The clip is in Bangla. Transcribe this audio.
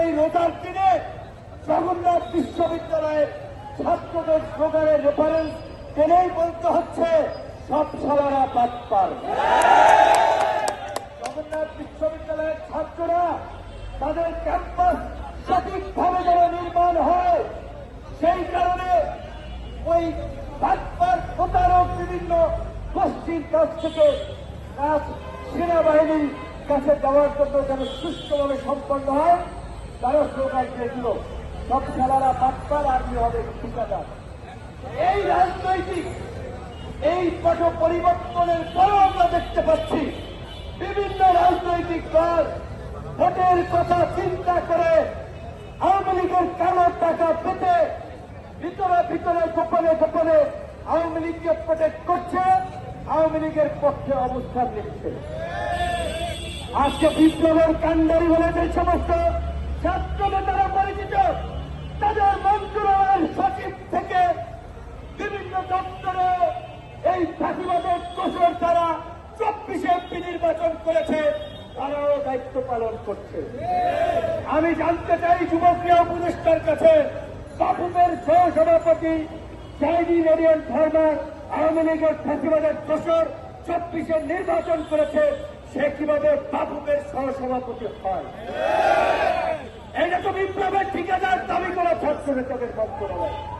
এই রোজার দিনে জগন্নাথ বিশ্ববিদ্যালয়ের ছাত্রদের স্লোগানের রেফারেন্স টেনেই বলতে হচ্ছে সব শালারা বাটপার। জগন্নাথ বিশ্ববিদ্যালয়ের ছাত্ররা তাদের ক্যাম্পাস সঠিকভাবে যেন নির্মাণ হয়, সেই কারণে ওই বাটপার প্রতারক বিভিন্ন গোষ্ঠীর কাছ থেকে কাজ সেনাবাহিনীর কাছে দেওয়ার জন্য যেন সুষ্ঠুভাবে সম্পন্ন হয়, তারা স্লোগান দিয়েছিল সব খেলারা বাটপার, আর্মি হবে ঠিকাদার। এই রাজনৈতিক এই পট পরিবর্তনের পরও আমরা দেখতে পাচ্ছি বিভিন্ন রাজনৈতিক দল ভোটের কথা চিন্তা করে আওয়ামী লীগের কালো টাকা পেতে ভিতরে ভিতরে গোপনে গোপনে আওয়ামী লীগকে প্রোটেক্ট করছে, আওয়ামী লীগের পক্ষে অবস্থান নিচ্ছে। আজকে বিপ্লবের কান্ডারি বলে যে সমস্ত ছাত্র নেতারা পরিচিত, তাদের মন্ত্রণালয়ের সচিব থেকে বিভিন্ন দপ্তরে এই ফাঁসিবাদের দোষর তারা 24 এমপি নির্বাচন করেছে, তারাও দায়িত্ব পালন করছে। আমি জানতে চাই যুবক্রিয়া উপদেষ্টার কাছে, বাফুফের সহসভাপতি জাহিদি রেডিয়ান ধর্মা আওয়ামী লীগের ফাঁসিবাদের দোষর 24 নির্বাচন করেছে, সে কিভাবে বাফুফের সহসভাপতি হয়? এটা তো বিপ্লবের ঠিকাদার দাবি করা ছাত্র নেতাদের মন্ত্রণালয়।